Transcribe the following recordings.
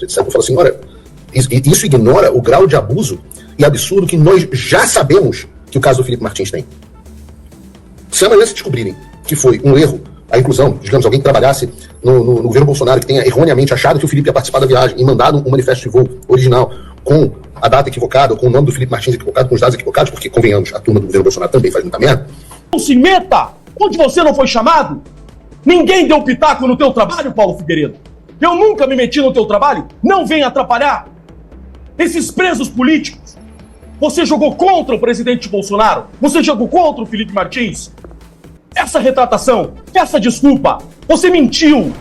etc. Eu falo assim, olha, isso ignora o grau de abuso e absurdo que nós já sabemos que o caso do Felipe Martins tem. Se amanhã se descobrirem que foi um erro a inclusão, digamos, alguém que trabalhasse no governo Bolsonaro, que tenha erroneamente achado que o Felipe ia participar da viagem e mandado um manifesto de voo original com a data equivocada, ou com o nome do Felipe Martins equivocado, com os dados equivocados, porque, convenhamos, a turma do governo Bolsonaro também faz muita merda. Não se meta onde você não foi chamado. Ninguém deu pitaco no teu trabalho, Paulo Figueiredo. Eu nunca me meti no teu trabalho. Não venha atrapalhar. Esses presos políticos. Você jogou contra o presidente Bolsonaro. Você jogou contra o Felipe Martins. Essa retratação, essa desculpa, você mentiu.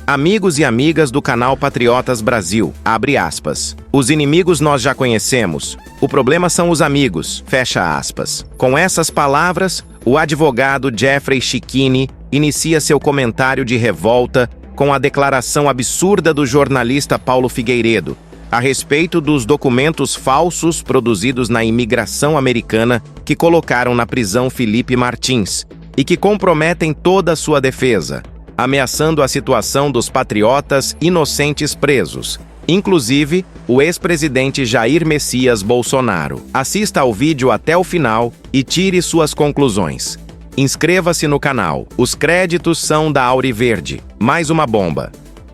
Amigos e amigas do canal Patriotas Brasil, abre aspas. Os inimigos nós já conhecemos, o problema são os amigos, fecha aspas. Com essas palavras, o advogado Jeffrey Schickini inicia seu comentário de revolta com a declaração absurda do jornalista Paulo Figueiredo a respeito dos documentos falsos produzidos na imigração americana que colocaram na prisão Felipe Martins e que comprometem toda a sua defesa, ameaçando a situação dos patriotas inocentes presos, inclusive o ex-presidente Jair Messias Bolsonaro. Assista ao vídeo até o final e tire suas conclusões. Inscreva-se no canal. Os créditos são da Auriverde. Mais uma bomba.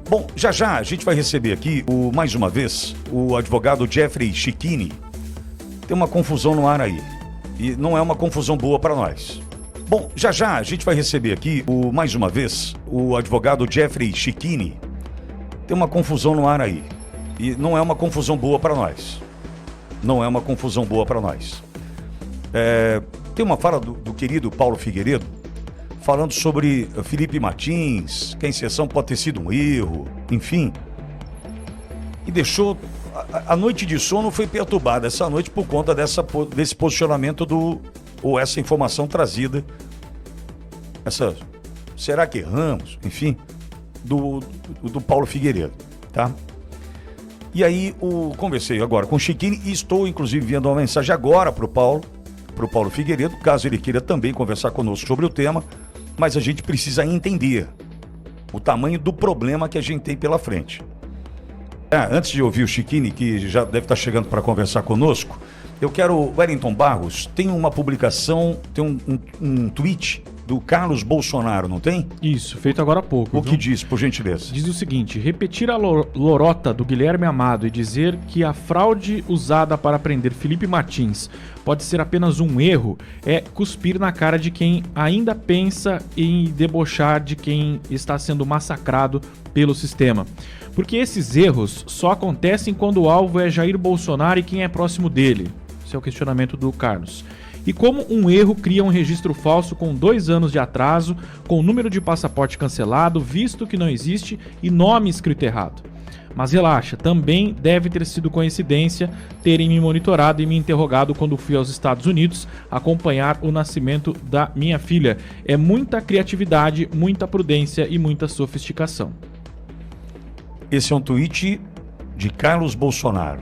Bom, já a gente vai receber aqui, mais uma vez, o advogado Jeffrey Schickini. Tem uma confusão no ar aí, e não é uma confusão boa para nós. Bom, já a gente vai receber aqui, mais uma vez, o advogado Jeffrey Schickini. Tem uma confusão no ar aí, e não é uma confusão boa para nós. Não é uma confusão boa para nós. Tem uma fala do querido Paulo Figueiredo, falando sobre Felipe Martins, que a inserção pode ter sido um erro, enfim. E deixou... A noite de sono foi perturbada essa noite por conta desse posicionamento ou essa informação trazida. Será que erramos? Enfim, do Paulo Figueiredo, tá? E aí, conversei agora com o Schickini e estou, inclusive, enviando uma mensagem agora para o Paulo Figueiredo, caso ele queira também conversar conosco sobre o tema. Mas a gente precisa entender o tamanho do problema que a gente tem pela frente. Antes de ouvir o Schickini, que já deve estar chegando para conversar conosco, eu quero... Wellington Barros, tem uma publicação, tem um tweet do Carlos Bolsonaro, não tem? Isso, feito agora há pouco. O que diz, por gentileza? Diz o seguinte: repetir a lorota do Guilherme Amado e dizer que a fraude usada para prender Felipe Martins pode ser apenas um erro é cuspir na cara de quem ainda pensa em debochar de quem está sendo massacrado pelo sistema. Porque esses erros só acontecem quando o alvo é Jair Bolsonaro e quem é próximo dele. Esse é o questionamento do Carlos. E como um erro cria um registro falso com 2 anos de atraso, com número de passaporte cancelado, visto que não existe e nome escrito errado. Mas relaxa, também deve ter sido coincidência terem me monitorado e me interrogado quando fui aos Estados Unidos acompanhar o nascimento da minha filha. É muita criatividade, muita prudência e muita sofisticação. Esse é um tweet de Carlos Bolsonaro,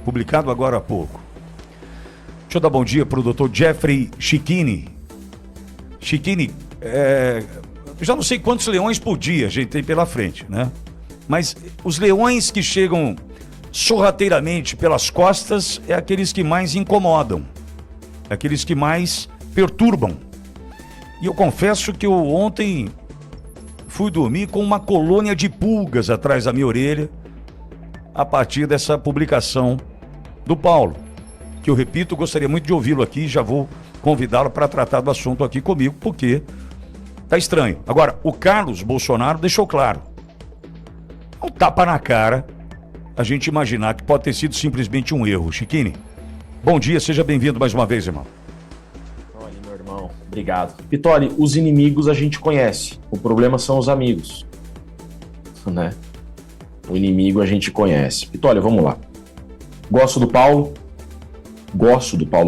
publicado agora há pouco. Deixa eu dar bom dia para o Dr. Jeffrey Schickini. Schickini, já não sei quantos leões por dia a gente tem pela frente, né? Mas os leões que chegam sorrateiramente pelas costas é aqueles que mais incomodam, aqueles que mais perturbam. E eu confesso que eu ontem fui dormir com uma colônia de pulgas atrás da minha orelha a partir dessa publicação do Paulo, que eu repito, gostaria muito de ouvi-lo aqui, já vou convidá-lo para tratar do assunto aqui comigo, porque tá estranho. Agora, o Carlos Bolsonaro deixou claro, um tapa na cara a gente imaginar que pode ter sido simplesmente um erro. Schickini, bom dia, seja bem-vindo mais uma vez, irmão. Olha, meu irmão, obrigado. Pitoli, os inimigos a gente conhece, o problema são os amigos, né? O inimigo a gente conhece. Pitoli, vamos lá. Gosto do Paulo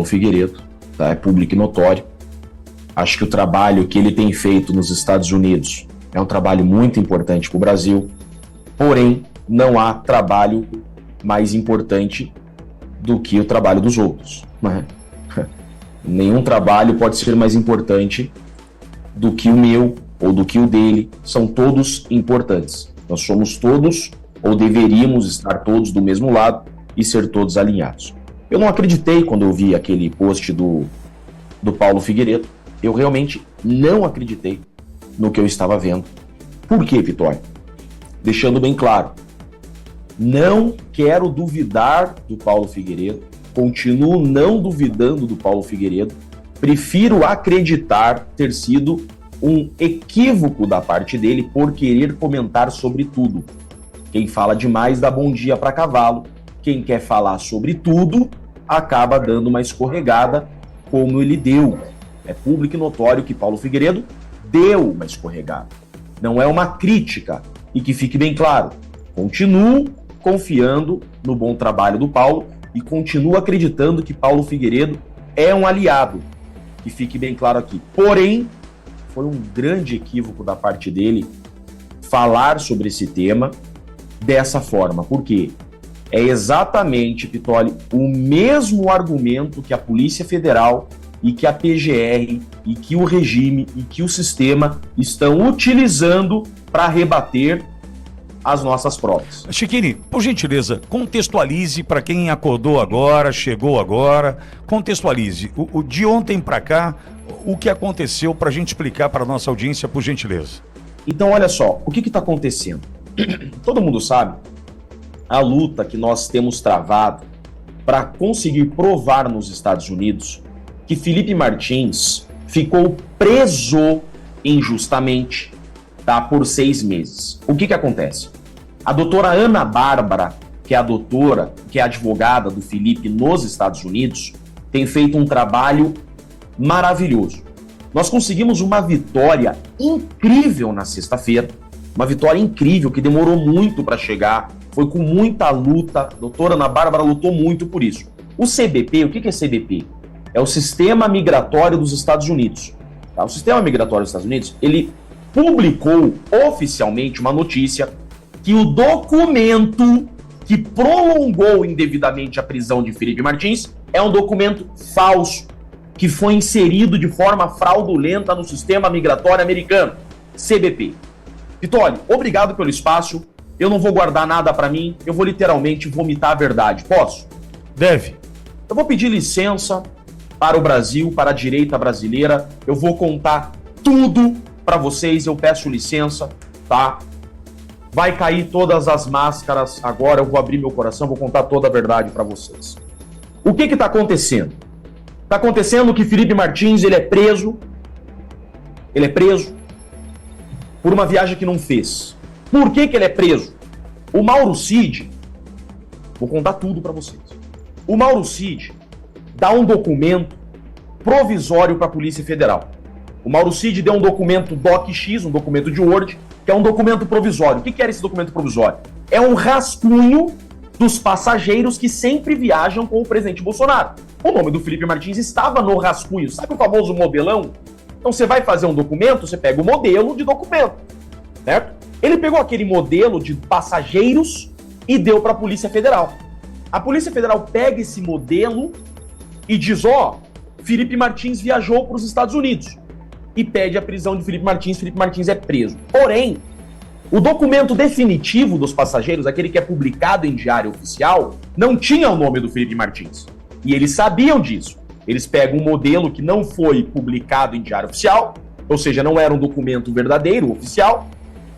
Figueiredo, tá? É público e notório. Acho que o trabalho que ele tem feito nos Estados Unidos é um trabalho muito importante para o Brasil, porém, não há trabalho mais importante do que o trabalho dos outros, né? Nenhum trabalho pode ser mais importante do que o meu ou do que o dele, são todos importantes. Nós somos todos, ou deveríamos estar todos do mesmo lado e ser todos alinhados. Eu não acreditei quando eu vi aquele post do Paulo Figueiredo. Eu realmente não acreditei no que eu estava vendo. Por quê, Vitória? Deixando bem claro, não quero duvidar do Paulo Figueiredo, continuo não duvidando do Paulo Figueiredo, prefiro acreditar ter sido um equívoco da parte dele por querer comentar sobre tudo. Quem fala demais dá bom dia para cavalo, quem quer falar sobre tudo acaba dando uma escorregada, como ele deu. É público e notório que Paulo Figueiredo deu uma escorregada. Não é uma crítica, e que fique bem claro, continuo confiando no bom trabalho do Paulo e continuo acreditando que Paulo Figueiredo é um aliado, que fique bem claro aqui. Porém, foi um grande equívoco da parte dele falar sobre esse tema dessa forma. Por quê? É exatamente, Pitoli, o mesmo argumento que a Polícia Federal e que a PGR e que o regime e que o sistema estão utilizando para rebater as nossas provas. Chiquini, por gentileza, contextualize para quem acordou agora, chegou agora, contextualize o de ontem para cá, o que aconteceu para a gente explicar para a nossa audiência, por gentileza. Então, olha só, o que está acontecendo? Todo mundo sabe a luta que nós temos travado para conseguir provar nos Estados Unidos que Felipe Martins ficou preso injustamente, tá, por 6 meses. O que acontece? A doutora Ana Bárbara, que é a advogada do Felipe nos Estados Unidos, tem feito um trabalho maravilhoso. Nós conseguimos uma vitória incrível na sexta-feira, uma vitória incrível que demorou muito para chegar, foi com muita luta, a doutora Ana Bárbara lutou muito por isso. O CBP, o que é CBP? É o Sistema Migratório dos Estados Unidos. Tá? O Sistema Migratório dos Estados Unidos, ele publicou oficialmente uma notícia que o documento que prolongou indevidamente a prisão de Felipe Martins é um documento falso, que foi inserido de forma fraudulenta no Sistema Migratório Americano, CBP. Pitoli, obrigado pelo espaço, eu não vou guardar nada para mim, eu vou literalmente vomitar a verdade, posso? Deve. Eu vou pedir licença para o Brasil, para a direita brasileira, eu vou contar tudo para vocês, eu peço licença, tá? Vai cair todas as máscaras agora, eu vou abrir meu coração, vou contar toda a verdade para vocês. O que está acontecendo? Está acontecendo que Felipe Martins, ele é preso por uma viagem que não fez. Por que ele é preso? O Mauro Cid, vou contar tudo para vocês. O Mauro Cid dá um documento provisório para a Polícia Federal. O Mauro Cid deu um documento DocX, um documento de Word, que é um documento provisório. O que era esse documento provisório? É um rascunho dos passageiros que sempre viajam com o presidente Bolsonaro. O nome do Felipe Martins estava no rascunho. Sabe o famoso modelão? Então você vai fazer um documento, você pega o modelo de documento, certo? Ele pegou aquele modelo de passageiros e deu para a Polícia Federal. A Polícia Federal pega esse modelo e diz, Felipe Martins viajou para os Estados Unidos. E pede a prisão de Felipe Martins é preso. Porém, o documento definitivo dos passageiros, aquele que é publicado em diário oficial, não tinha o nome do Felipe Martins. E eles sabiam disso. Eles pegam um modelo que não foi publicado em diário oficial, ou seja, não era um documento verdadeiro, oficial,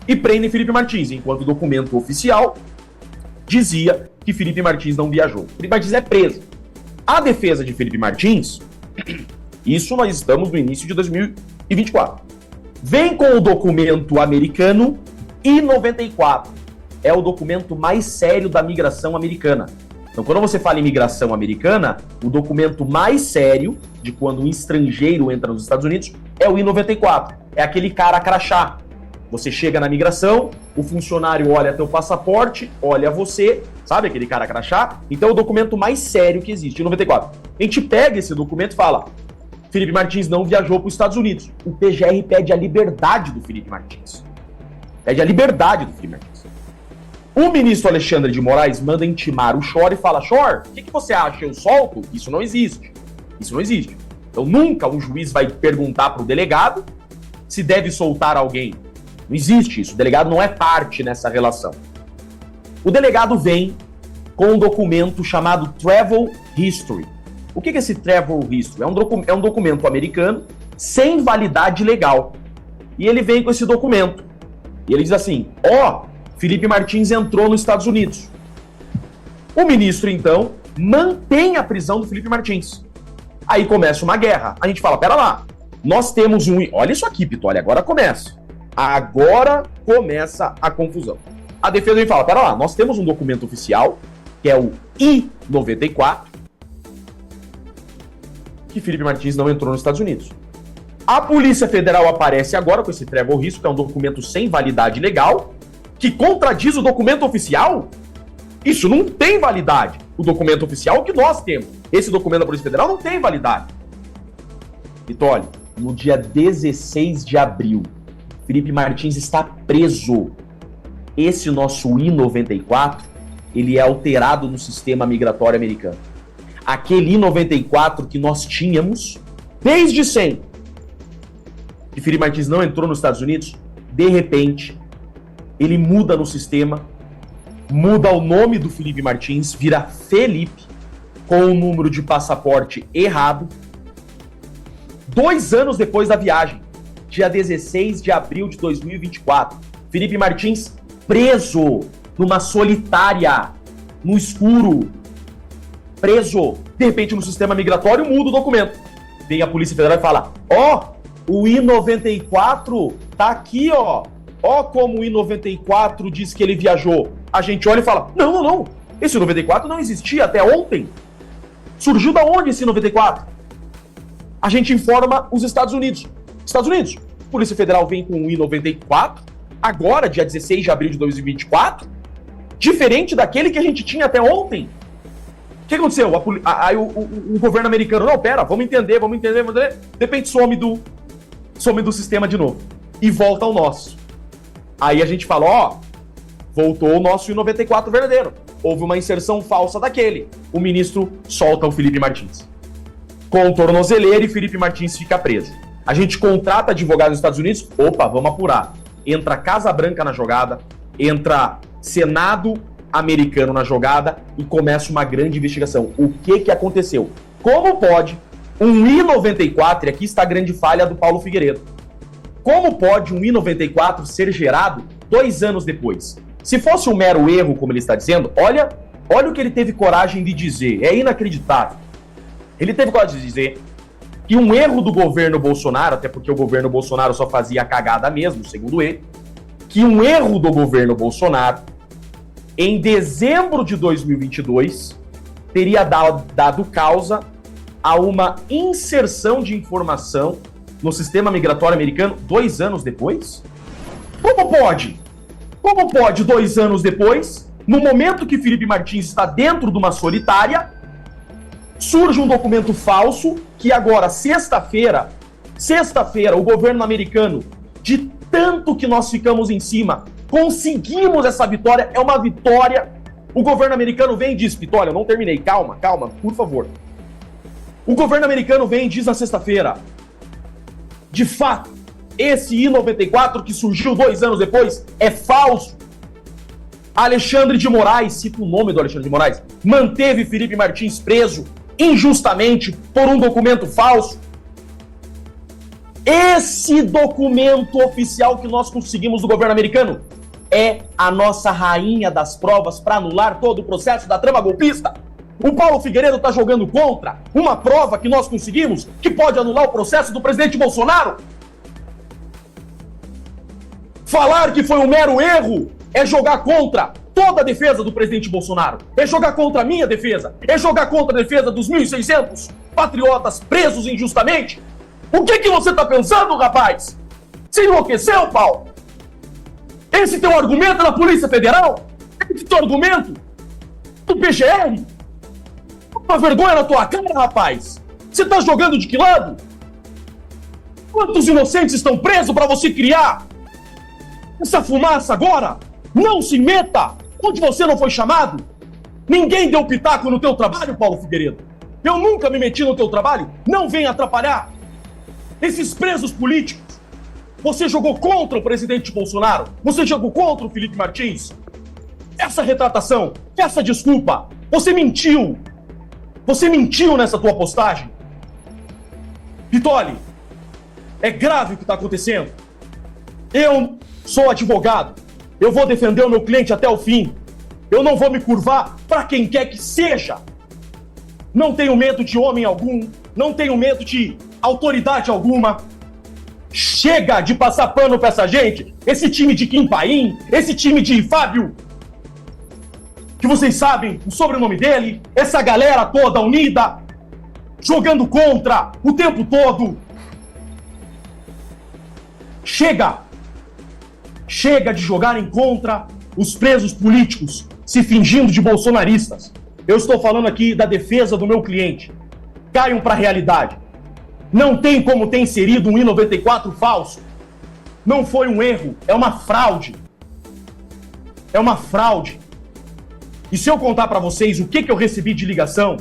e prendem Felipe Martins, enquanto o documento oficial dizia que Felipe Martins não viajou. Felipe Martins é preso. A defesa de Felipe Martins, isso nós estamos no início de 2024, vem com o documento americano I-94. É o documento mais sério da migração americana. Então, quando você fala em migração americana, o documento mais sério de quando um estrangeiro entra nos Estados Unidos é o I-94. É aquele cara crachá. Você chega na migração, o funcionário olha teu passaporte, olha você, sabe aquele cara crachá? Então é o documento mais sério que existe, I-94. A gente pega esse documento e fala, Felipe Martins não viajou para os Estados Unidos. O PGR pede a liberdade do Felipe Martins. Pede a liberdade do Felipe Martins. O ministro Alexandre de Moraes manda intimar o Chor e fala, Chor, o que você acha? Eu solto? Isso não existe. Isso não existe. Então nunca um juiz vai perguntar para o delegado se deve soltar alguém. Não existe isso. O delegado não é parte nessa relação. O delegado vem com um documento chamado Travel History. O que é esse Travel History? É um documento americano sem validade legal. E ele vem com esse documento. E ele diz assim, Felipe Martins entrou nos Estados Unidos. O ministro, então, mantém a prisão do Felipe Martins. Aí começa uma guerra. A gente fala, pera lá, nós temos um... Olha isso aqui, Pitoli, agora começa. Agora começa a confusão. A defesa vem fala, pera lá, nós temos um documento oficial, que é o I-94, que Felipe Martins não entrou nos Estados Unidos. A Polícia Federal aparece agora com esse Travel History, que é um documento sem validade legal, que contradiz o documento oficial. Isso não tem validade. O documento oficial que nós temos. Esse documento da Polícia Federal não tem validade. Pitoli, no dia 16 de abril, Felipe Martins está preso. Esse nosso I-94, ele é alterado no sistema migratório americano. Aquele I-94 que nós tínhamos desde sempre, que Felipe Martins não entrou nos Estados Unidos, de repente, ele muda no sistema, muda o nome do Felipe Martins, vira Felipe, com o número de passaporte errado. 2 anos depois da viagem, dia 16 de abril de 2024, Felipe Martins preso numa solitária, no escuro, preso. De repente, no sistema migratório, muda o documento. Vem a Polícia Federal e fala, o I-94 tá aqui, ó como o I-94 diz que ele viajou. A gente olha e fala, não, esse I-94 não existia até ontem. Surgiu da onde esse I-94? A gente informa os Estados Unidos. Polícia Federal vem com o I-94, agora, dia 16 de abril de 2024, diferente daquele que a gente tinha até ontem. O que aconteceu? Aí o governo americano, não, pera, vamos entender. De repente some do sistema de novo. E volta ao nosso. Aí a gente fala, voltou o nosso I-94 verdadeiro. Houve uma inserção falsa daquele. O ministro solta o Felipe Martins. Com tornozeleira e Felipe Martins fica preso. A gente contrata advogado nos Estados Unidos, vamos apurar. Entra Casa Branca na jogada, entra Senado americano na jogada e começa uma grande investigação. O que aconteceu? Como pode um I-94, e aqui está a grande falha do Paulo Figueiredo, como pode um I-94 ser gerado 2 anos depois? Se fosse um mero erro, como ele está dizendo, olha o que ele teve coragem de dizer, é inacreditável. Ele teve coragem de dizer que um erro do governo Bolsonaro, até porque o governo Bolsonaro só fazia cagada mesmo, segundo ele, que um erro do governo Bolsonaro, em dezembro de 2022, teria dado causa a uma inserção de informação no sistema migratório americano 2 anos depois? Como pode? Como pode 2 anos depois, no momento que Felipe Martins está dentro de uma solitária, surge um documento falso que agora, sexta-feira, o governo americano, de tanto que nós ficamos em cima, conseguimos essa vitória, é uma vitória. O governo americano vem e diz, Pitoli, eu não terminei, calma, por favor. O governo americano vem e diz na sexta-feira, de fato, esse I-94 que surgiu 2 anos depois é falso. Alexandre de Moraes, cita o nome do Alexandre de Moraes, manteve Felipe Martins preso injustamente por um documento falso. Esse documento oficial que nós conseguimos do governo americano é a nossa rainha das provas para anular todo o processo da trama golpista. O Paulo Figueiredo está jogando contra uma prova que nós conseguimos que pode anular o processo do presidente Bolsonaro. Falar que foi um mero erro é jogar contra toda a defesa do presidente Bolsonaro. É jogar contra a minha defesa. É jogar contra a defesa dos 1.600 patriotas presos injustamente. O que você está pensando, rapaz? Você enlouqueceu, Paulo? Esse teu argumento é da Polícia Federal? Esse teu argumento do PGR? Uma vergonha na tua cara, rapaz! Você tá jogando de que lado? Quantos inocentes estão presos para você criar essa fumaça agora? Não se meta onde você não foi chamado. Ninguém deu pitaco no teu trabalho, Paulo Figueiredo. Eu nunca me meti no teu trabalho. Não venha atrapalhar. Esses presos políticos Você jogou contra o presidente Bolsonaro? Você jogou contra o Felipe Martins? Essa retratação, essa desculpa, você mentiu. Você mentiu nessa tua postagem. Vitoli, é grave o que está acontecendo. Eu sou advogado. Eu vou defender o meu cliente até o fim. Eu não vou me curvar para quem quer que seja. Não tenho medo de homem algum. Não tenho medo de autoridade alguma. Chega de passar pano pra essa gente. Esse time de Kim Paim, esse time de Fábio, que vocês sabem o sobrenome dele, essa galera toda unida, jogando contra o tempo todo. Chega! Chega de jogarem contra os presos políticos, se fingindo de bolsonaristas. Eu estou falando aqui da defesa do meu cliente. Caiam para a realidade. Não tem como ter inserido um I-94 falso. Não foi um erro, é uma fraude. É uma fraude. E se eu contar para vocês o que eu recebi de ligação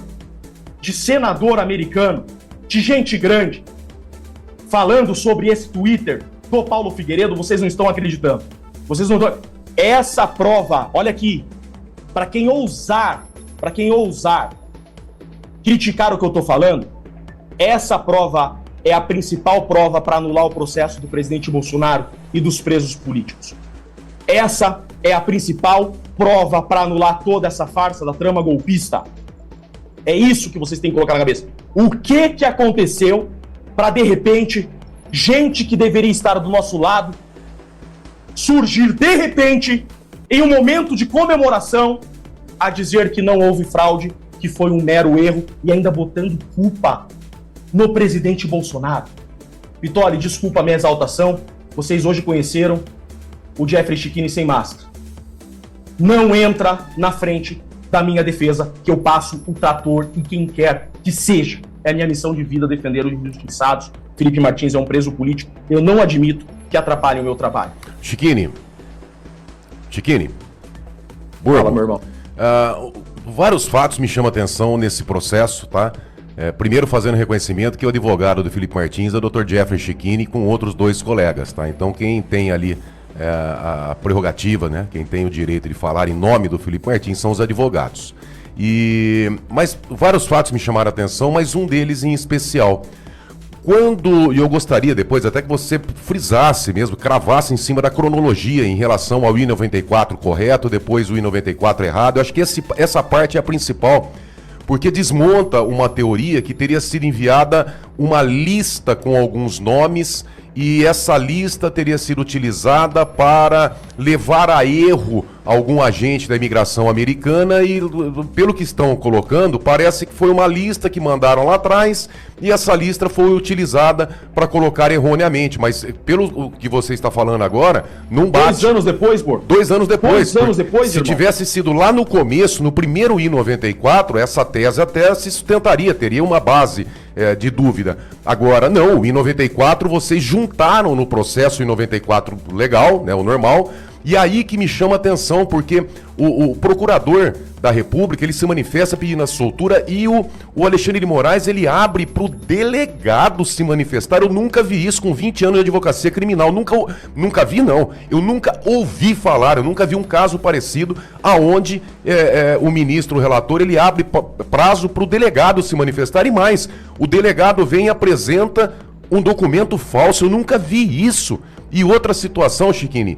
de senador americano, de gente grande, falando sobre esse Twitter do Paulo Figueiredo, vocês não estão acreditando. Vocês não estão... Essa prova, olha aqui, para quem ousar criticar o que eu tô falando, essa prova é a principal prova para anular o processo do presidente Bolsonaro e dos presos políticos. Essa é a principal prova para anular toda essa farsa da trama golpista. É isso que vocês têm que colocar na cabeça. O que aconteceu para, de repente, gente que deveria estar do nosso lado surgir, de repente, em um momento de comemoração, a dizer que não houve fraude, que foi um mero erro, e ainda botando culpa no presidente Bolsonaro. Vitoli, desculpa a minha exaltação, vocês hoje conheceram o Jeffrey Chiquini sem máscara. Não entra na frente da minha defesa, que eu passo o trator em quem quer que seja. É a minha missão de vida defender os injustiçados. Felipe Martins é um preso político. Eu não admito que atrapalhem o meu trabalho. Chiquini. Fala, meu irmão. Vários fatos me chamam a atenção nesse processo, tá? Primeiro, fazendo reconhecimento que o advogado do Felipe Martins é o Dr. Jeffrey Chiquini com outros 2 colegas, tá? Então, quem tem ali a prerrogativa, né? Quem tem o direito de falar em nome do Felipe Martins são os advogados. Mas vários fatos me chamaram a atenção, mas um deles em especial. E eu gostaria depois até que você frisasse mesmo, cravasse em cima da cronologia em relação ao I-94 correto, depois o I-94 errado. Eu acho que essa parte é a principal, porque desmonta uma teoria que teria sido enviada uma lista com alguns nomes e essa lista teria sido utilizada para levar a erro algum agente da imigração americana e, pelo que estão colocando, parece que foi uma lista que mandaram lá atrás e essa lista foi utilizada para colocar erroneamente, mas pelo que você está falando agora, não bate. 2 anos depois, pô. 2 anos depois. 2 anos depois, se irmão. tivesse sido lá no começo, no primeiro I-94, essa tese até se sustentaria, teria uma base de dúvida. Agora, não, o I-94 vocês juntaram no processo I-94 legal, né, o normal, e aí que me chama a atenção, porque o procurador da República, ele se manifesta pedindo a soltura e o Alexandre de Moraes, ele abre para o delegado se manifestar. Eu nunca vi isso com 20 anos de advocacia criminal, nunca vi não, eu nunca ouvi falar, eu nunca vi um caso parecido aonde o ministro, o relator, ele abre prazo para o delegado se manifestar e mais, o delegado vem e apresenta um documento falso, eu nunca vi isso. E outra situação, Chiquini,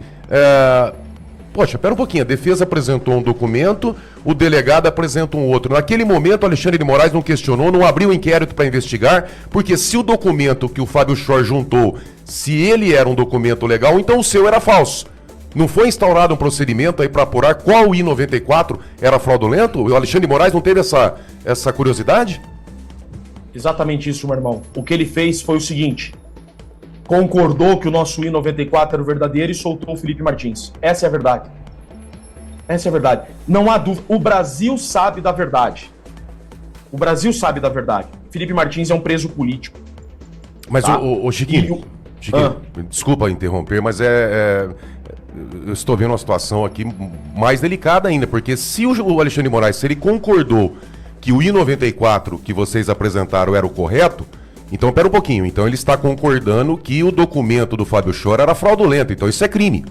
poxa, pera um pouquinho, a defesa apresentou um documento, o delegado apresenta um outro. Naquele momento, o Alexandre de Moraes não questionou, não abriu inquérito para investigar, porque se o documento que o Fábio Schor juntou, se ele era um documento legal, então o seu era falso. Não foi instaurado um procedimento aí para apurar qual I-94 era fraudulento? O Alexandre de Moraes não teve essa curiosidade? Exatamente isso, meu irmão. O que ele fez foi o seguinte: concordou que o nosso I-94 era o verdadeiro e soltou o Felipe Martins. Essa é a verdade. Essa é a verdade. Não há dúvida. O Brasil sabe da verdade. O Brasil sabe da verdade. Felipe Martins é um preso político. Mas tá? o Chiquinho, desculpa interromper, mas eu estou vendo uma situação aqui mais delicada ainda, porque se o Alexandre de Moraes, se ele concordou que o I-94 que vocês apresentaram era o correto, Então, pera um pouquinho. Então, ele está concordando que o documento do Fábio Chora era fraudulento. Então, isso é crime.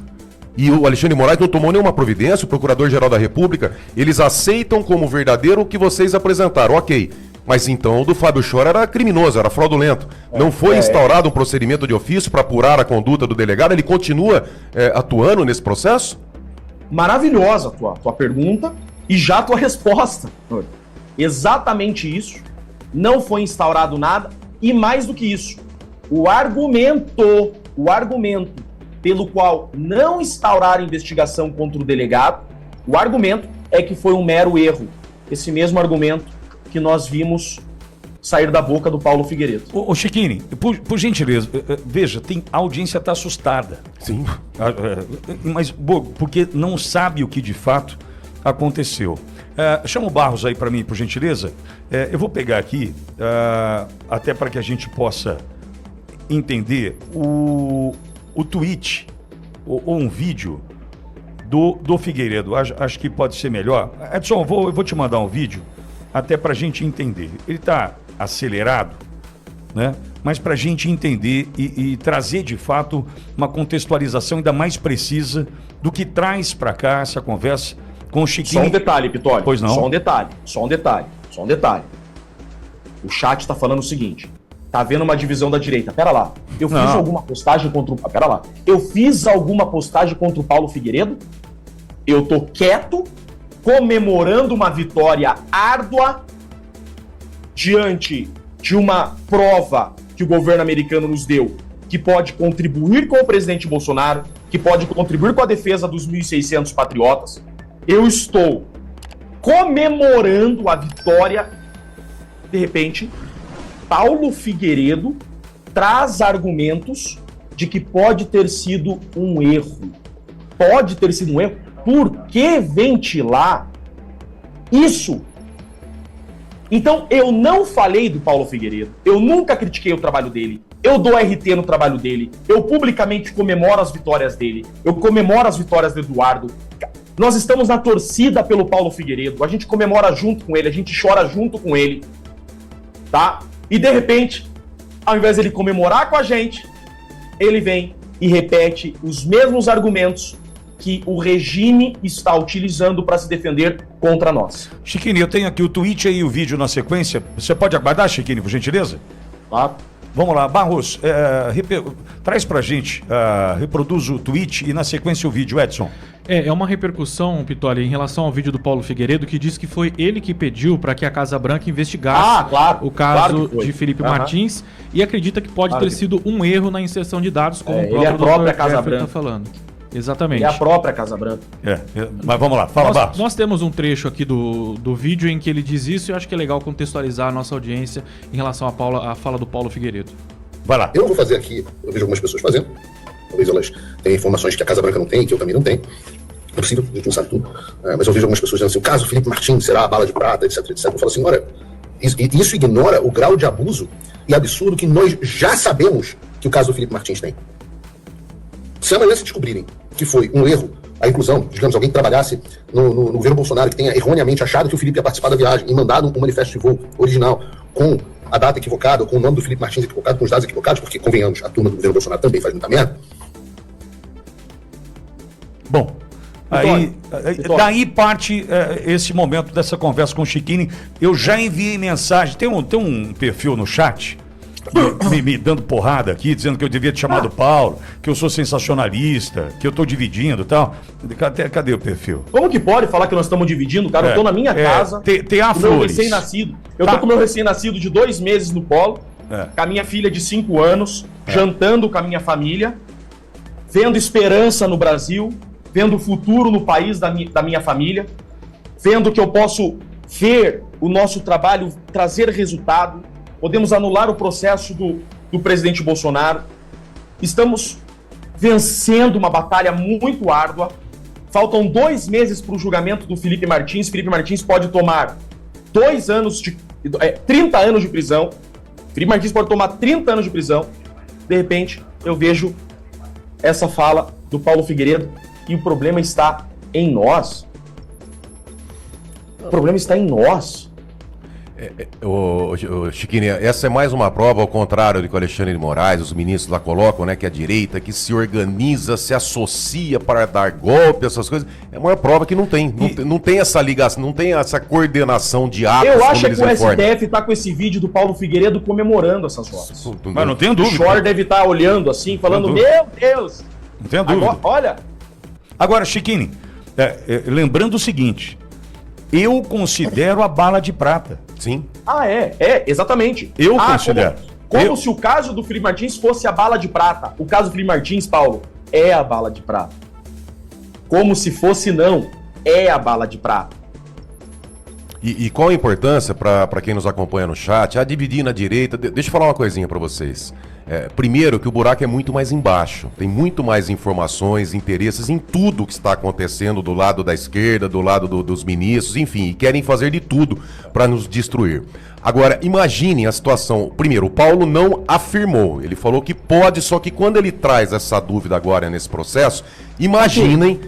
E o Alexandre de Moraes não tomou nenhuma providência, o Procurador-Geral da República, eles aceitam como verdadeiro o que vocês apresentaram, ok. Mas então o do Fábio Chora era criminoso, era fraudulento. Não foi instaurado um procedimento de ofício para apurar a conduta do delegado? Ele continua atuando nesse processo? Maravilhosa a tua pergunta e já a tua resposta. Exatamente isso. Não foi instaurado nada e mais do que isso, o argumento pelo qual não instaurar investigação contra o delegado, o argumento é que foi um mero erro. Esse mesmo argumento que nós vimos sair da boca do Paulo Figueiredo. Ô Chiquini, por gentileza, veja, a audiência está assustada. Sim. Mas porque não sabe o que de fato aconteceu. Chama o Barros aí para mim, por gentileza. Eu vou pegar aqui, até para que a gente possa entender o tweet ou um vídeo do Figueiredo. Acho que pode ser melhor. Edson, eu vou te mandar um vídeo até para a gente entender. Ele está acelerado, né? Mas para a gente entender e trazer de fato uma contextualização ainda mais precisa do que traz para cá essa conversa com o Chiquinho. Só um detalhe, Pitoli. Pois não. Só um detalhe. O chat está falando o seguinte. Tá havendo uma divisão da direita. Pera lá. Eu fiz alguma postagem contra o... Pera lá. Eu fiz alguma postagem contra o Paulo Figueiredo? Eu tô quieto, comemorando uma vitória árdua diante de uma prova que o governo americano nos deu, que pode contribuir com o presidente Bolsonaro, que pode contribuir com a defesa dos 1.600 patriotas. Eu estou comemorando a vitória. De repente, Paulo Figueiredo traz argumentos de que pode ter sido um erro. Pode ter sido um erro. Por que ventilar isso? Então, eu não falei do Paulo Figueiredo. Eu nunca critiquei o trabalho dele. Eu dou RT no trabalho dele. Eu publicamente comemoro as vitórias dele. Eu comemoro as vitórias do Eduardo. Nós estamos na torcida pelo Paulo Figueiredo. A gente comemora junto com ele. A gente chora junto com ele. Tá? E de repente, ao invés de ele comemorar com a gente, ele vem e repete os mesmos argumentos que o regime está utilizando para se defender contra nós. Chiquini, eu tenho aqui o tweet e o vídeo na sequência. Você pode aguardar, Chiquini, por gentileza? Tá? Vamos lá, Barros, traz pra gente, reproduz o tweet e na sequência o vídeo, Edson. É uma repercussão, Pitoli, em relação ao vídeo do Paulo Figueiredo, que diz que foi ele que pediu para que a Casa Branca investigasse o caso de Felipe Martins e acredita que pode ter sido um erro na inserção de dados, como o própria Casa Branca está falando. Exatamente. E a própria Casa Branca. Mas vamos lá, fala, Barros. Nós temos um trecho aqui do vídeo em que ele diz isso e eu acho que é legal contextualizar a nossa audiência em relação à fala do Paulo Figueiredo. Vai lá. Eu não vou fazer aqui, eu vejo algumas pessoas fazendo. Talvez elas tenham informações que a Casa Branca não tem, que eu também não tenho. É possível, a gente não sabe tudo. Mas eu vejo algumas pessoas dizendo assim, o caso Felipe Martins será a bala de prata, etc, etc. Eu falo assim, olha, isso ignora o grau de abuso e absurdo que nós já sabemos que o caso Felipe Martins tem. Se amanhã se descobrirem que foi um erro a inclusão, digamos, alguém que trabalhasse no governo Bolsonaro, que tenha erroneamente achado que o Felipe ia participar da viagem e mandado um manifesto de voo original com a data equivocada, ou com o nome do Felipe Martins equivocado, com os dados equivocados, porque, convenhamos, a turma do governo Bolsonaro também faz muita merda. Bom, daí parte esse momento dessa conversa com o Chiquini. Eu já enviei mensagem, tem um perfil no chat me dando porrada aqui, dizendo que eu devia te chamar do Paulo, que eu sou sensacionalista, que eu tô dividindo e tal. Cadê o perfil? Como que pode falar que nós estamos dividindo, cara? Eu tô na minha casa, tem a com meu flores. recém-nascido. Eu tô com meu recém-nascido de 2 meses no colo, com a minha filha de 5 anos, jantando com a minha família, vendo esperança no Brasil, vendo o futuro no país da minha família, vendo que eu posso ver o nosso trabalho trazer resultado. Podemos anular o processo do presidente Bolsonaro. Estamos vencendo uma batalha muito árdua. Faltam 2 meses para o julgamento do Felipe Martins. Felipe Martins pode tomar 30 anos de prisão. Felipe Martins pode tomar 30 anos de prisão. De repente, eu vejo essa fala do Paulo Figueiredo e o problema está em nós. O problema está em nós. Chiquini, essa é mais uma prova, ao contrário do que o Alexandre de Moraes, os ministros lá colocam, né, que a direita que se organiza, se associa para dar golpe, essas coisas. É uma prova que não tem essa ligação, não tem essa coordenação de atos. Eu acho que o STF tá com esse vídeo do Paulo Figueiredo comemorando essas horas. Mas não tenho dúvida. O Schor deve estar olhando assim, falando, meu Deus! Não tenho dúvida. Olha... Agora, Chiquini, lembrando o seguinte, eu considero a bala de prata. Sim. Exatamente. Eu considero. Como se o caso do Felipe Martins fosse a bala de prata. O caso do Felipe Martins, Paulo, é a bala de prata. Como se fosse não, é a bala de prata. E qual a importância, para quem nos acompanha no chat, a dividir na direita? Deixa eu falar uma coisinha para vocês. Primeiro, que o buraco é muito mais embaixo. Tem muito mais informações, interesses em tudo que está acontecendo do lado da esquerda, do lado dos ministros, enfim, e querem fazer de tudo para nos destruir. Agora, imaginem a situação. Primeiro, o Paulo não afirmou. Ele falou que pode, só que quando ele traz essa dúvida agora nesse processo, imaginem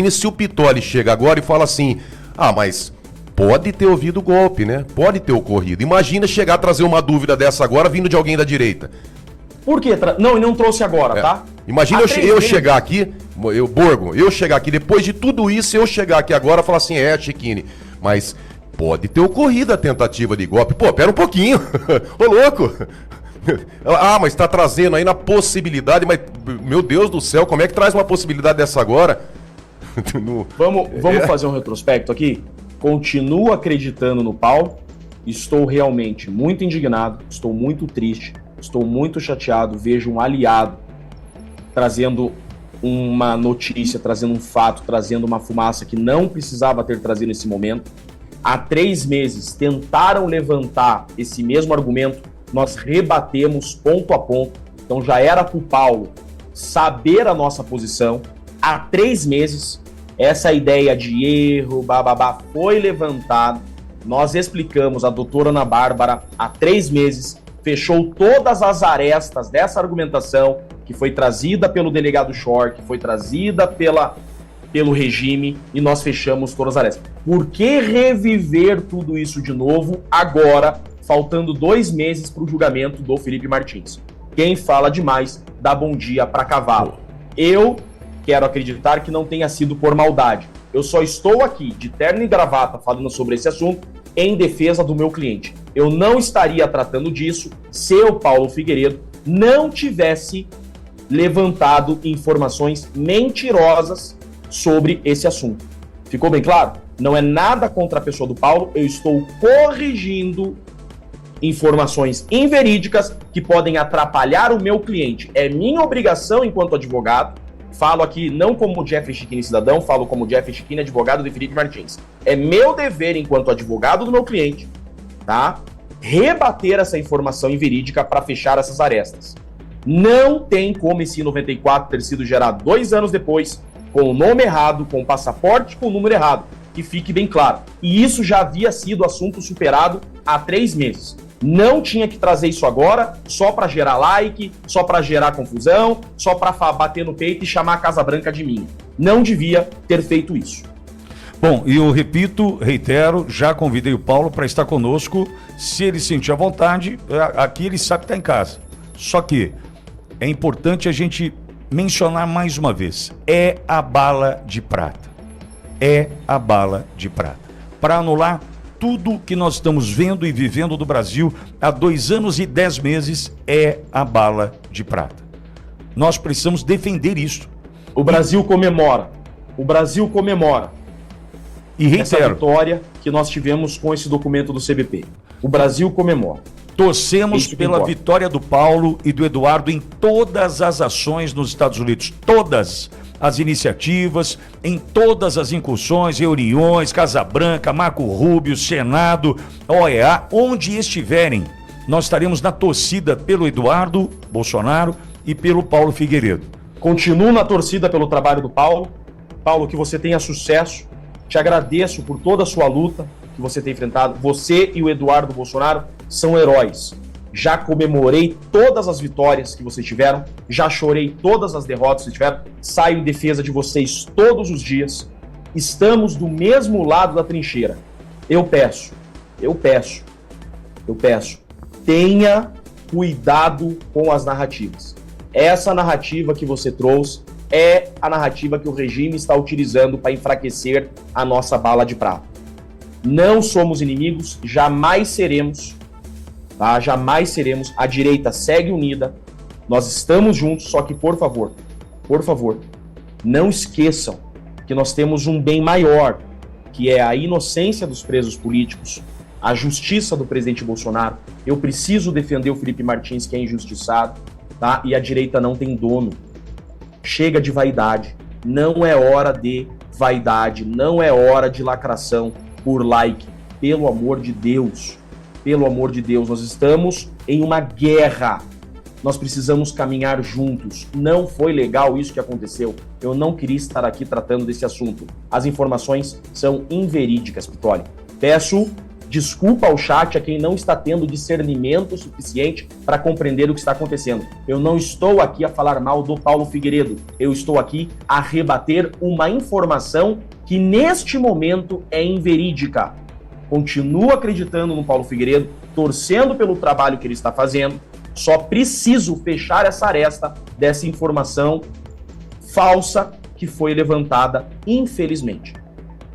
se o Pitoli chega agora e fala assim, mas... pode ter ouvido o golpe, né? Pode ter ocorrido. Imagina chegar a trazer uma dúvida dessa agora vindo de alguém da direita. Por quê? Não, e não trouxe agora, tá? Imagina eu chegar aqui, eu chegar aqui, depois de tudo isso, eu chegar aqui agora e falar assim, Chiquini, mas pode ter ocorrido a tentativa de golpe. Pô, pera um pouquinho. Ô, louco. Mas tá trazendo aí na possibilidade, mas, meu Deus do céu, como é que traz uma possibilidade dessa agora? Vamos fazer um retrospecto aqui? Continuo acreditando no Paulo, estou realmente muito indignado, estou muito triste, estou muito chateado, vejo um aliado trazendo uma notícia, trazendo um fato, trazendo uma fumaça que não precisava ter trazido nesse momento. Há 3 meses tentaram levantar esse mesmo argumento, nós rebatemos ponto a ponto, então já era para o Paulo saber a nossa posição. Há 3 meses... essa ideia de erro, foi levantada. Nós explicamos, a doutora Ana Bárbara, há 3 meses, fechou todas as arestas dessa argumentação que foi trazida pelo delegado Schor, que foi trazida pelo regime, e nós fechamos todas as arestas. Por que reviver tudo isso de novo agora, faltando 2 meses para o julgamento do Felipe Martins? Quem fala demais dá bom dia para cavalo. Eu quero acreditar que não tenha sido por maldade. Eu só estou aqui, de terno e gravata, falando sobre esse assunto, em defesa do meu cliente. Eu não estaria tratando disso se o Paulo Figueiredo não tivesse levantado informações mentirosas sobre esse assunto. Ficou bem claro? Não é nada contra a pessoa do Paulo, eu estou corrigindo informações inverídicas que podem atrapalhar o meu cliente. É minha obrigação enquanto advogado. Falo aqui não como Jeffrey Chiquini cidadão, falo como Jeffrey Chiquini advogado de Felipe Martins. É meu dever enquanto advogado do meu cliente, tá? Rebater essa informação inverídica para fechar essas arestas. Não tem como esse 94 ter sido gerado 2 anos depois, com o nome errado, com o passaporte com o número errado. Que fique bem claro. E isso já havia sido assunto superado há 3 meses. Não tinha que trazer isso agora só para gerar like, só para gerar confusão, só para bater no peito e chamar a Casa Branca de minha. Não devia ter feito isso. Bom, e eu repito, reitero, já convidei o Paulo para estar conosco. Se ele sentir a vontade, aqui ele sabe que está em casa. Só que é importante a gente mencionar mais uma vez. É a bala de prata. É a bala de prata. Para anular tudo que nós estamos vendo e vivendo do Brasil há 2 anos e 10 meses, é a bala de prata. Nós precisamos defender isso. O Brasil comemora. O Brasil comemora. E reitero, essa vitória que nós tivemos com esse documento do CBP. O Brasil comemora. Torcemos pela vitória do Paulo e do Eduardo em todas as ações nos Estados Unidos. Todas as iniciativas, em todas as incursões, reuniões, Casa Branca, Marco Rubio, Senado, OEA, onde estiverem, nós estaremos na torcida pelo Eduardo Bolsonaro e pelo Paulo Figueiredo. Continuo na torcida pelo trabalho do Paulo. Paulo, que você tenha sucesso. Te agradeço por toda a sua luta que você tem enfrentado. Você e o Eduardo Bolsonaro são heróis. Já comemorei todas as vitórias que vocês tiveram, já chorei todas as derrotas que vocês tiveram, saio em defesa de vocês todos os dias. Estamos do mesmo lado da trincheira. Eu peço eu peço, tenha cuidado com as narrativas. Essa narrativa que você trouxe é a narrativa que o regime está utilizando para enfraquecer a nossa bala de prata. Não somos inimigos, jamais seremos, tá? Jamais seremos. A direita segue unida, nós estamos juntos, só que, por favor, não esqueçam que nós temos um bem maior, que é a inocência dos presos políticos, a justiça do presidente Bolsonaro. Eu preciso defender o Felipe Martins, que é injustiçado, tá? E a direita não tem dono. Chega de vaidade. Não é hora de vaidade, não é hora de lacração por like. Pelo amor de Deus, nós estamos em uma guerra. Nós precisamos caminhar juntos. Não foi legal isso que aconteceu. Eu não queria estar aqui tratando desse assunto. As informações são inverídicas, Pitoli. Peço desculpa ao chat a quem não está tendo discernimento suficiente para compreender o que está acontecendo. Eu não estou aqui a falar mal do Paulo Figueiredo. Eu estou aqui a rebater uma informação que neste momento é inverídica. Continuo acreditando no Paulo Figueiredo, torcendo pelo trabalho que ele está fazendo. Só preciso fechar essa aresta dessa informação falsa que foi levantada, infelizmente.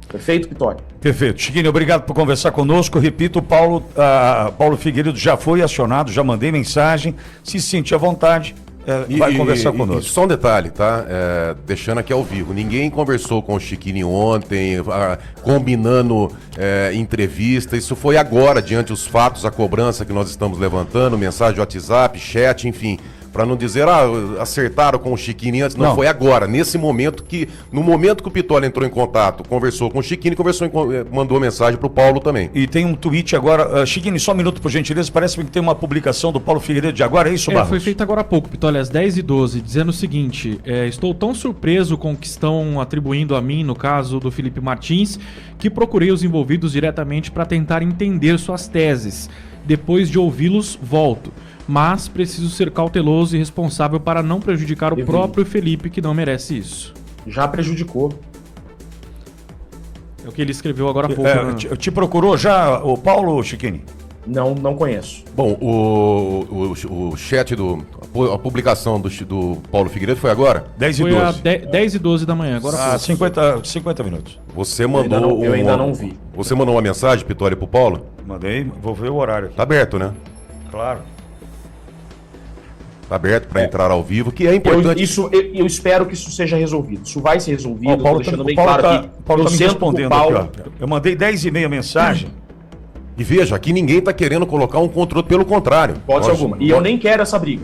Perfeito, Pitoli? Perfeito. Chiquinho, obrigado por conversar conosco. Repito, Paulo Figueiredo já foi acionado, já mandei mensagem. Se sentir à vontade, vai conversar conosco. Só um detalhe, tá? Deixando aqui ao vivo. Ninguém conversou com o Chiquinho ontem, combinando entrevista. Isso foi agora, diante dos fatos, a cobrança que nós estamos levantando, mensagem de WhatsApp, chat, enfim. Para não dizer, acertaram com o Chiquinho antes. Não, foi agora, nesse momento no momento que o Pitoli entrou em contato, conversou com o Chiquinho, mandou mensagem pro Paulo também. E tem um tweet agora, Chiquinho, só um minuto por gentileza, parece que tem uma publicação do Paulo Figueiredo de agora, é isso, Barros? Foi feita agora há pouco, Pitoli, às 10h12, dizendo o seguinte, estou tão surpreso com o que estão atribuindo a mim, no caso do Felipe Martins, que procurei os envolvidos diretamente para tentar entender suas teses. Depois de ouvi-los, volto. Mas preciso ser cauteloso e responsável para não prejudicar o próprio Felipe, que não merece isso. Já prejudicou. É o que ele escreveu agora há pouco. Né? Te procurou já o Paulo, Chiquini? Não conheço. Bom, o chat a publicação do Paulo Figueiredo foi agora? 10h12. Foi às 10h12 da manhã, agora 50 minutos. Você mandou... Eu ainda não vi. Você mandou uma mensagem, Pitoli, pro Paulo? Mandei, vou ver o horário aqui. Tá aberto, né? Claro. Tá aberto para entrar ao vivo, que é importante. Eu espero que isso seja resolvido. Isso vai ser resolvido. O Paulo deixando bem claro que Paulo eu tá me sento respondendo com o Paulo. aqui, ó. Eu mandei 10h30 mensagem. E veja, aqui ninguém tá querendo colocar um controle, pelo contrário. Pode ser alguma. E eu nem quero essa briga.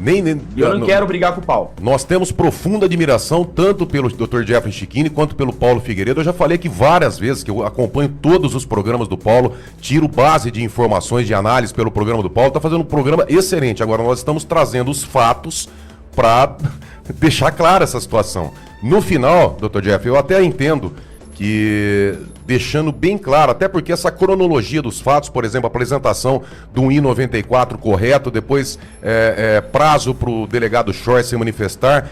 Eu não quero brigar com o Paulo. Nós temos profunda admiração tanto pelo Dr. Jeffrey Chiquini quanto pelo Paulo Figueiredo. Eu já falei aqui várias vezes que eu acompanho todos os programas do Paulo, tiro base de informações, de análise pelo programa do Paulo. Tá fazendo um programa excelente. Agora nós estamos trazendo os fatos para deixar clara essa situação. No final, Dr. Jeffrey, eu até entendo que, deixando bem claro, até porque essa cronologia dos fatos, por exemplo, a apresentação do I-94 correto, depois prazo para o delegado Schor se manifestar,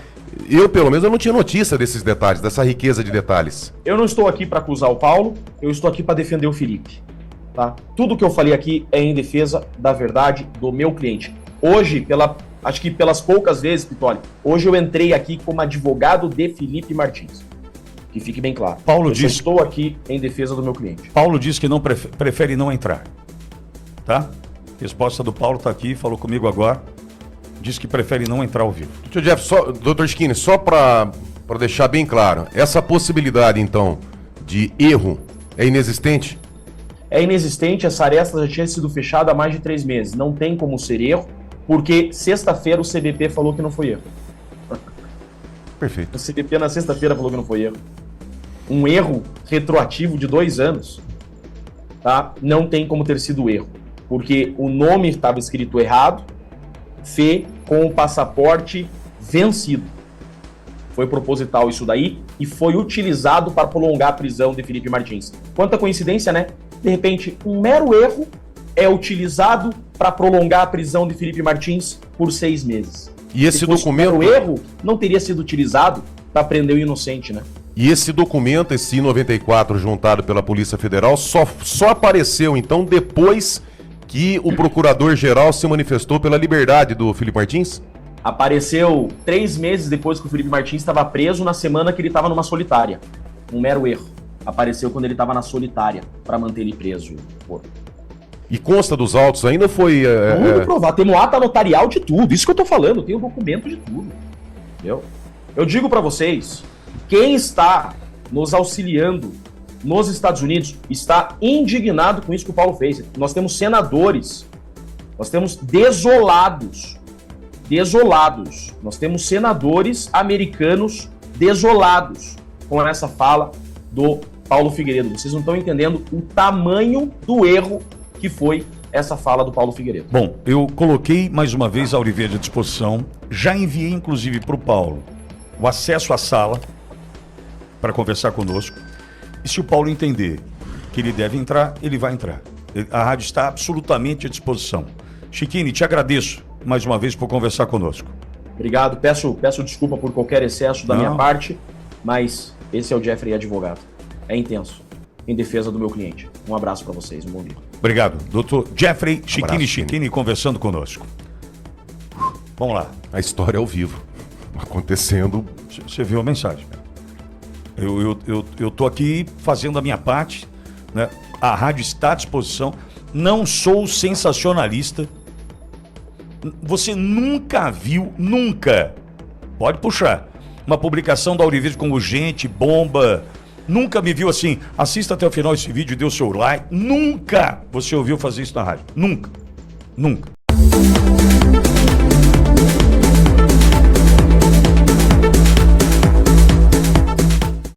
pelo menos, eu não tinha notícia desses detalhes, dessa riqueza de detalhes. Eu não estou aqui para acusar o Paulo, eu estou aqui para defender o Felipe. Tá? Tudo que eu falei aqui é em defesa da verdade do meu cliente. Hoje, acho que pelas poucas vezes, Pitoli, hoje eu entrei aqui como advogado de Felipe Martins. Que fique bem claro. Eu estou aqui em defesa do meu cliente. Paulo diz que não prefere não entrar. Tá? A resposta do Paulo está aqui, falou comigo agora. Diz que prefere não entrar ao vivo. Dr. Chiquini, só para deixar bem claro, essa possibilidade, então, de erro é inexistente? É inexistente, essa aresta já tinha sido fechada há mais de 3 meses. Não tem como ser erro, porque sexta-feira o CBP falou que não foi erro. Perfeito. O CBP na sexta-feira falou que não foi erro. Um erro retroativo de 2 anos, tá? Não tem como ter sido erro, porque o nome estava escrito errado, Fê com o passaporte vencido. Foi proposital isso daí e foi utilizado para prolongar a prisão de Felipe Martins. Quanta coincidência, né? De repente, um mero erro é utilizado para prolongar a prisão de Felipe Martins por 6 meses. E esse documento... O erro não teria sido utilizado para prender o inocente, né? E esse documento, esse I-94 juntado pela Polícia Federal, só apareceu, então, depois que o procurador-geral se manifestou pela liberdade do Felipe Martins? Apareceu 3 meses depois que o Felipe Martins estava preso, na semana que ele estava numa solitária. Um mero erro. Apareceu quando ele estava na solitária, para manter ele preso. Pô. E consta dos autos ainda foi... Tudo provado. Temos ata notarial de tudo. Isso que eu tô falando. Tem o documento de tudo. Entendeu? Eu digo para vocês, quem está nos auxiliando nos Estados Unidos está indignado com isso que o Paulo fez. Nós temos senadores, nós temos desolados. Nós temos senadores americanos desolados com essa fala do Paulo Figueiredo. Vocês não estão entendendo o tamanho do erro que foi essa fala do Paulo Figueiredo. Bom, eu coloquei mais uma vez a Auriverde à disposição, já enviei inclusive para o Paulo o acesso à sala para conversar conosco. E se o Paulo entender que ele deve entrar, ele vai entrar. A rádio está absolutamente à disposição. Chiquini, te agradeço mais uma vez por conversar conosco. Obrigado, peço desculpa por qualquer excesso da minha parte, mas esse é o Jeffrey advogado. É intenso, em defesa do meu cliente. Um abraço para vocês, um bom dia. Obrigado, doutor Jeffrey Chiquini Conversando conosco. Vamos lá. A história ao vivo, acontecendo. Você viu a mensagem. Eu tô aqui fazendo a minha parte, né? A rádio está à disposição. Não sou sensacionalista. Você nunca viu, pode puxar, uma publicação da Auriverde com urgente, bomba. Nunca me viu assim, assista até o final esse vídeo e dê o seu like. Nunca você ouviu fazer isso na rádio. Nunca.